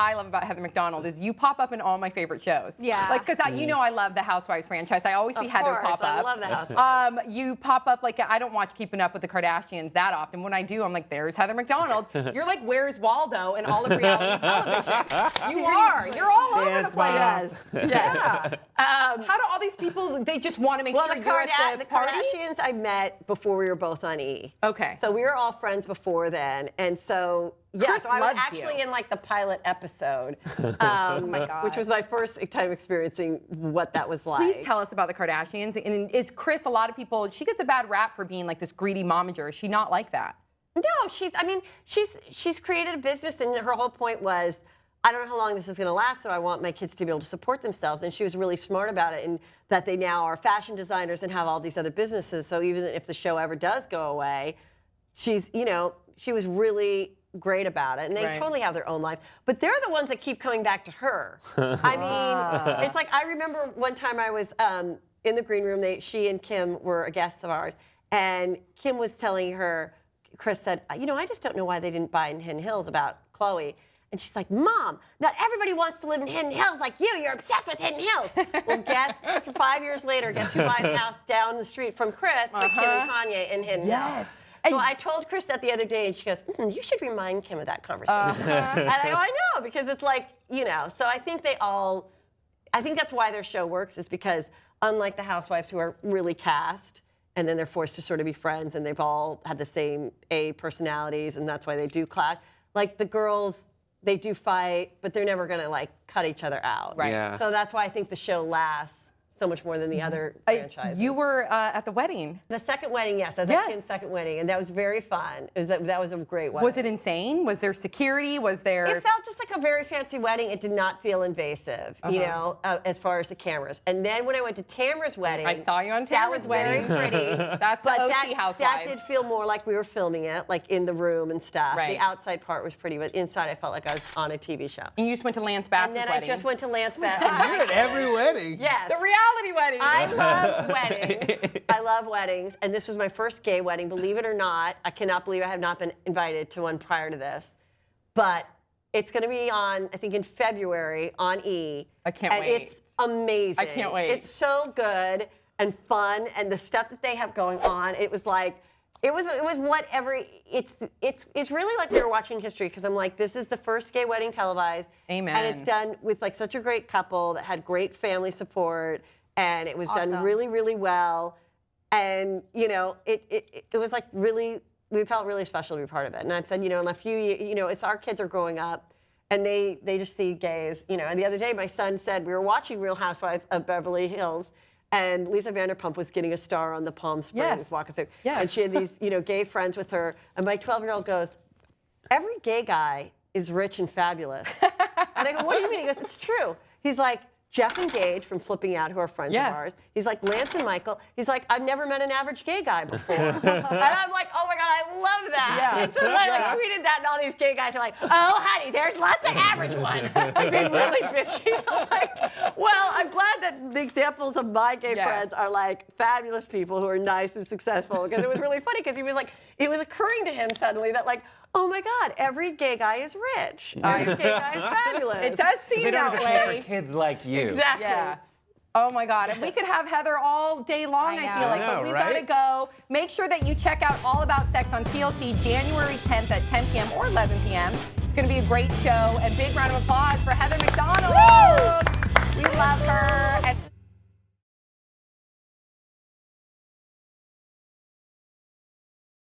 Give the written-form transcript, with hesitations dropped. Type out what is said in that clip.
I love about Heather McDonald is you pop up in all my favorite shows. Yeah. Like, because you know I love the Housewives franchise. I always see Heather pop up. I love the Housewives. You pop up like, I don't watch Keeping Up with the Kardashians that often. When I do, I'm like, there's Heather McDonald. You're like, where's Waldo in all of reality television? You are. You're all over the place. Yeah. How do all these people, they just want to make sure you're at the party? Kardashians I met before we were both on E! Okay. So we were all friends before then. And so, yeah, Chris so I was loves actually you. in like the pilot episode. Oh my God. Which was my first time experiencing what that was like. Please tell us about the Kardashians. And is Kris, a lot of people, she gets a bad rap for being like this greedy momager. Is she not like that? No, she's created a business, and her whole point was, I don't know how long this is going to last, so I want my kids to be able to support themselves. And she was really smart about it, and that they now are fashion designers and have all these other businesses. So even if the show ever does go away, she was really great about it. And they totally have their own lives. But they're the ones that keep coming back to her. I mean, it's like, I remember one time I was in the green room, she and Kim were guests of ours, and Kim was telling her, Kris said, I just don't know why they didn't buy in Hidden Hills about Khloe. And she's like, Mom, not everybody wants to live in Hidden Hills like you. You're obsessed with Hidden Hills. Well, guess 5 years later, guess who buys a house down the street from Kris, Kim and Kanye in Hidden Hills? So I told Kris that the other day, and she goes, you should remind Kim of that conversation. And I go, I know, because it's like, so I think that's why their show works, is because unlike the Housewives, who are really cast, and then they're forced to sort of be friends, and they've all had the same personalities, and that's why they do clash. Like the girls, they do fight, but they're never gonna like cut each other out. Right. Yeah. So that's why I think the show lasts so much more than the other franchises. You were at the wedding. The second wedding, yes. I was at Kim's second wedding, and that was very fun. That was a great wedding. Was it insane? Was there security? Was there... It felt just like a very fancy wedding. It did not feel invasive, as far as the cameras. And then when I went to Tamara's wedding... I saw you on Tamara's wedding. That was very pretty. That's the OC Housewives. That did feel more like we were filming it, like in the room and stuff. Right. The outside part was pretty, but inside I felt like I was on a TV show. And you just went to Lance Bass's wedding. And then I just went to Lance Bass's You're at every wedding. Yes. The reality wedding. I love weddings. I love weddings. And this was my first gay wedding, believe it or not. I cannot believe I have not been invited to one prior to this. But it's going to be on, I think, in February on E! I can't wait. And it's amazing. I can't wait. It's so good and fun, and the stuff that they have going on, it was like, it was it's really like we were watching history, because I'm like, this is the first gay wedding televised. Amen. And it's done with like such a great couple that had great family support, and it was done really, really well. And it was like really, we felt really special to be part of it. And I've said, in a few years, it's our kids are growing up, and they just see gays, And the other day, my son said, we were watching Real Housewives of Beverly Hills, and Lisa Vanderpump was getting a star on the Palm Springs Walk of Fame. Yes. And she had these, gay friends with her. And my 12-year-old goes, every gay guy is rich and fabulous. And I go, what do you mean? He goes, it's true. He's like, Jeff and Gage from Flipping Out, who are friends of ours. He's like, Lance and Michael. He's like, I've never met an average gay guy before. And I'm like, oh my God, I love that. Yeah. And so I tweeted that, and all these gay guys are like, oh, honey, there's lots of average ones. Like being really bitchy. I'm like, well, I'm glad that the examples of my gay friends are like fabulous people who are nice and successful, because it was really funny, because he was like, it was occurring to him suddenly that like, oh my God, every gay guy is rich. Every gay guy is fabulous. It does seem that way. For kids like you. Exactly. Yeah. Oh my God, and we could have Heather all day long, I feel like, but we've got to go. Make sure that you check out All About Sex on TLC January 10th at 10 p.m. or 11 p.m. It's going to be a great show, and big round of applause for Heather McDonald. Woo!